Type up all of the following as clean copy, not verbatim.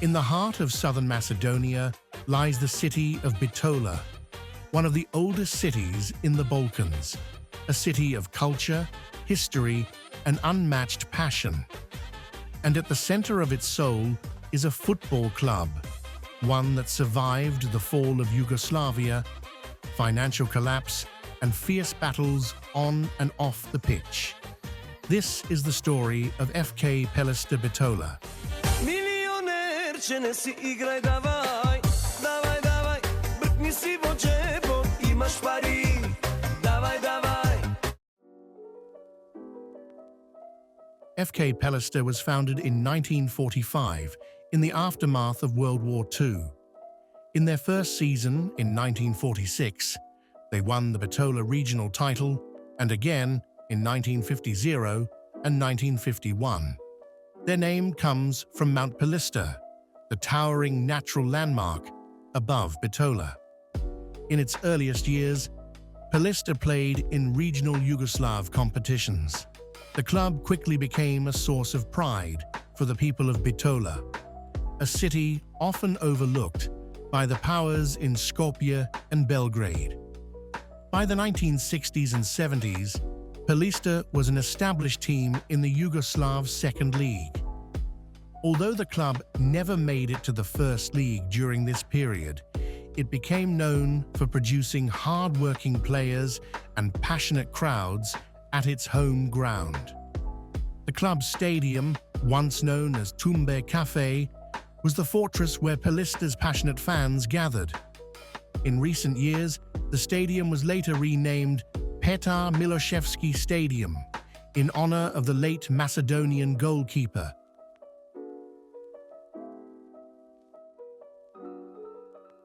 In the heart of southern Macedonia lies the city of Bitola, one of the oldest cities in the Balkans, a city of culture, history, and unmatched passion. And at the center of its soul is a football club, one that survived the fall of Yugoslavia, financial collapse, and fierce battles on and off the pitch. This is the story of FK Pelister Bitola. FK Pelister was founded in 1945 in the aftermath of World War II. In their first season in 1946, they won the Bitola regional title and again in 1950 and 1951. Their name comes from Mount Pelister, the towering natural landmark above Bitola. In its earliest years, Pelister played in regional Yugoslav competitions. The club quickly became a source of pride for the people of Bitola, a city often overlooked by the powers in Skopje and Belgrade. By the 1960s and 70s, Pelister was an established team in the Yugoslav Second League. Although the club never made it to the First League during this period, it became known for producing hard-working players and passionate crowds at its home ground. The club's stadium, once known as Ckembari Cafe, was the fortress where Pelister's passionate fans gathered. In recent years, the stadium was later renamed Petar Milosevski Stadium in honor of the late Macedonian goalkeeper.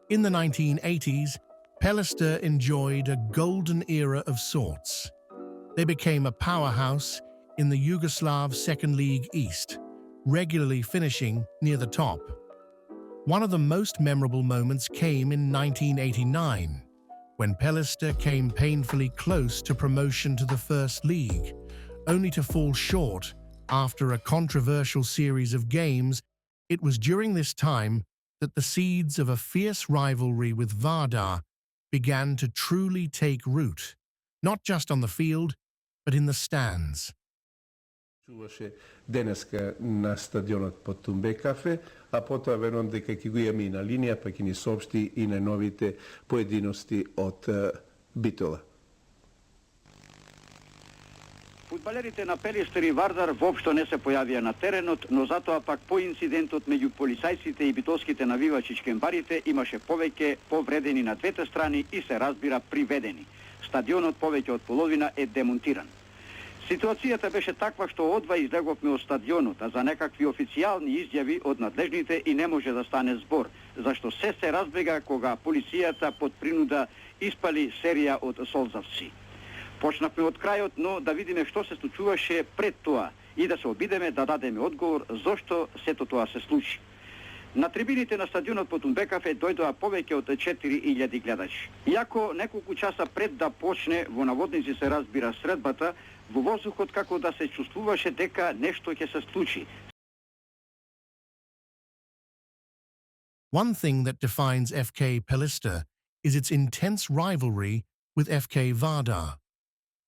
In the 1980s, Pelister enjoyed a golden era of sorts. They became a powerhouse in the Yugoslav Second League East, regularly finishing near the top. One of the most memorable moments came in 1989, when Pelister came painfully close to promotion to the First League, only to fall short after a controversial series of games. It was during this time that the seeds of a fierce rivalry with Vardar began to truly take root, not just on the field, but in the stands. Čuvaše deneska na stadionot pod Ckembari Cafe, a potom verujem дека ќе го имаме и на линија, па ќе ни соопшти и најновите поединости од Битола. Фудбалерите на Пелистер и Вардар воопшто не се појавија на теренот, но затоа пак по инцидентот меѓу полицајците и битолските навивачи Ckембарите имаше повеќе повредени на двете страни и се разбира приведени. Стадионот повеќе од половина е демонтиран. Ситуацијата беше таква што одва излеговме од стадионот, а за некакви официјални изјави од надлежните и не може да стане збор, зашто се разбега кога полицијата под принуда испали серија од солзавци. Почнавме од крајот, но да видиме што се случуваше пред тоа и да се обидеме да дадеме одговор зошто сето тоа се случи. На трибините на стадионот под Ckembari Cafe дојдоа повеќе од 4000 гледачи. Иако неколку часа пред да почне, во наводници се разбира средбата, во воздухот како да се чувствуваше дека нешто ќе се случи. One thing that defines FK Pelister is its intense rivalry with FK Vardar.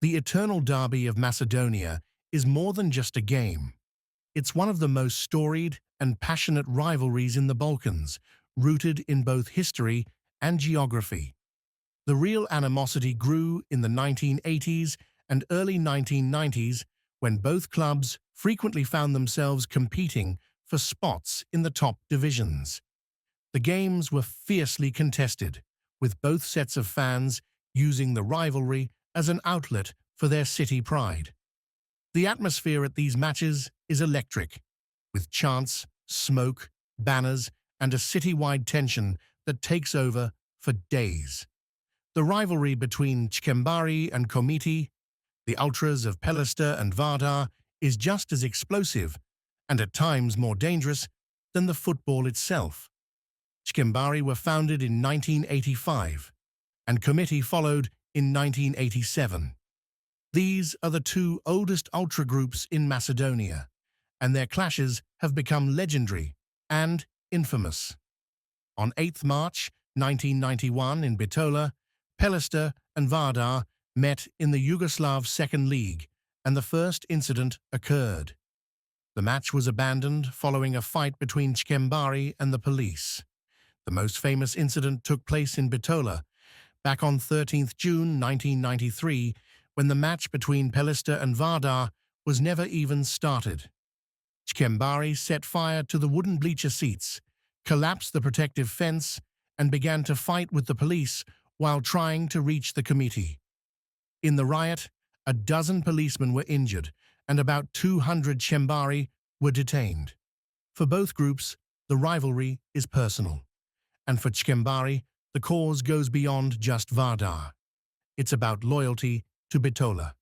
The eternal derby of Macedonia is more than just a game. It's one of the most storied and passionate rivalries in the Balkans, rooted in both history and geography. The real animosity grew in the 1980s and early 1990s, when both clubs frequently found themselves competing for spots in the top divisions. The games were fiercely contested, with both sets of fans using the rivalry as an outlet for their city pride. The atmosphere at these matches is electric, with chants, smoke, banners, and a citywide tension that takes over for days. The rivalry between Čkembari and Komiti, the Ultras of Pelister and Vardar, is just as explosive and at times more dangerous than the football itself. Ckembari were founded in 1985, and Komiti followed in 1987. These are the two oldest ultra groups in Macedonia, and their clashes have become legendary and infamous. On 8 March 1991 in Bitola, Pelister and Vardar met in the Yugoslav Second League, and the first incident occurred. The match was abandoned following a fight between Ckembari and the police. The most famous incident took place in Bitola, back on 13th June 1993, when the match between Pelister and Vardar was never even started. Ckembari set fire to the wooden bleacher seats, collapsed the protective fence, and began to fight with the police while trying to reach the Komiti. In the riot, a dozen policemen were injured, and about 200 Ckembari were detained. For both groups, the rivalry is personal. And for Ckembari, the cause goes beyond just Vardar. It's about loyalty to Bitola.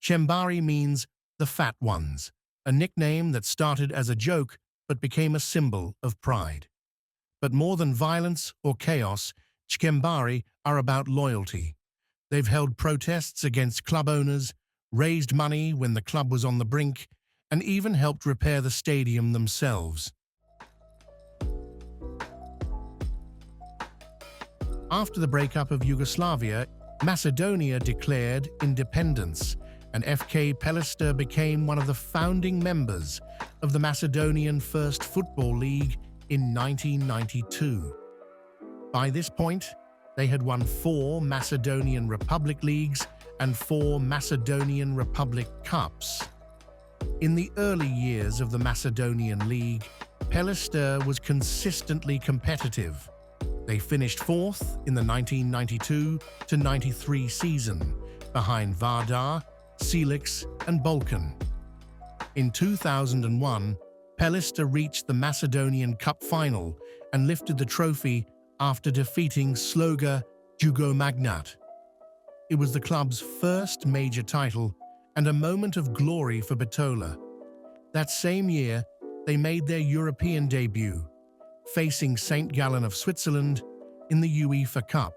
Ckembari means the fat ones, a nickname that started as a joke but became a symbol of pride. But more than violence or chaos, Ckembari are about loyalty. They've held protests against club owners, raised money when the club was on the brink, and even helped repair the stadium themselves. After the breakup of Yugoslavia, Macedonia declared independence, and FK Pelister became one of the founding members of the Macedonian First Football League in 1992. By this point, they had won 4 Macedonian Republic Leagues and 4 Macedonian Republic Cups. In the early years of the Macedonian League, Pelister was consistently competitive. They finished 4th in the 1992-93 season, behind Vardar, Čkembari, and Balkan. In 2001, Pelister reached the Macedonian Cup final and lifted the trophy after defeating Sloga Jugomagnat. It was the club's first major title and a moment of glory for Bitola. That same year, they made their European debut, facing St. Gallen of Switzerland in the UEFA Cup.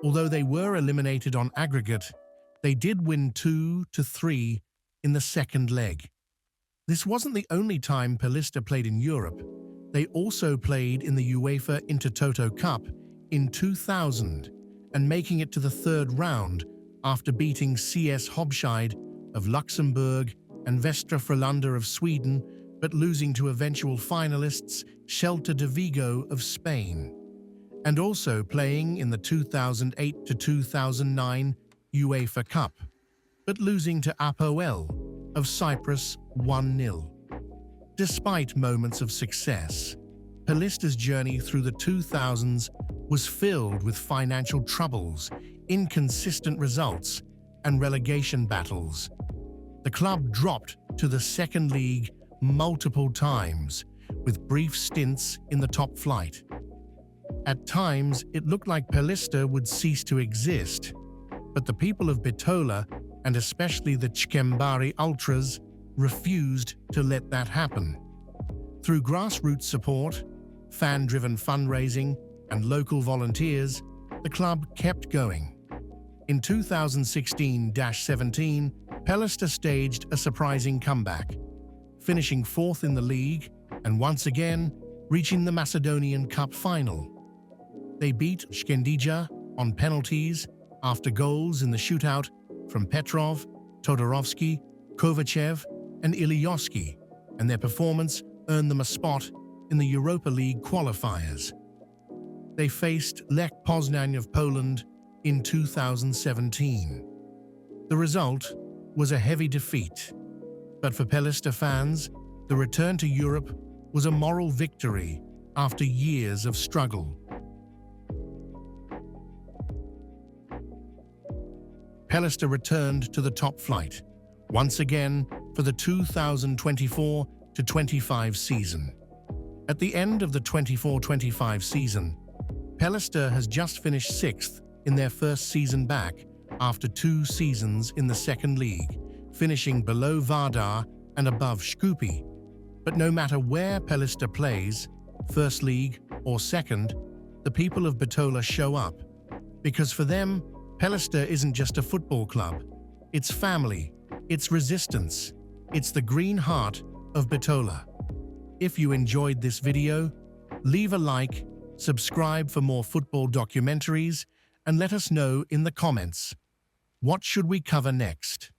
Although they were eliminated on aggregate, they did win 2-3 in the second leg. This wasn't the only time Pelister played in Europe. They also played in the UEFA Intertoto Cup in 2000 and making it to the third round after beating CS Hobscheid of Luxembourg and Västra Frölunda of Sweden, but losing to eventual finalists Celta de Vigo of Spain, and also playing in the 2008-2009 UEFA Cup, but losing to Apoel of Cyprus 1-0. Despite moments of success, Pelister's journey through the 2000s was filled with financial troubles, inconsistent results, and relegation battles. The club dropped to the second league multiple times, with brief stints in the top flight. At times, it looked like Pelister would cease to exist, but the people of Bitola, and especially the Ckembari Ultras, refused to let that happen. Through grassroots support, fan-driven fundraising, and local volunteers, the club kept going. In 2016-17, Pelister staged a surprising comeback, finishing 4th in the league and once again reaching the Macedonian Cup final. They beat Ckembari on penalties after goals in the shootout from Petrov, Todorovski, Kovacev, and Ilioski, and their performance earned them a spot in the Europa League qualifiers. They faced Lech Poznań of Poland in 2017. The result was a heavy defeat, but for Pelister fans, the return to Europe was a moral victory after years of struggle. Pelister returned to the top flight, once again for the 2024-25 season. At the end of the 24-25 season, Pelister has just finished 6th in their first season back after 2 seasons in the second league, finishing below Vardar and above Ckembari. But no matter where Pelister plays, first league or second, the people of Bitola show up. Because for them, Pelister isn't just a football club. It's family, it's resistance, it's the green heart of Bitola. If you enjoyed this video, Leave a like, subscribe for more football documentaries, and let us know in the comments. What should we cover next?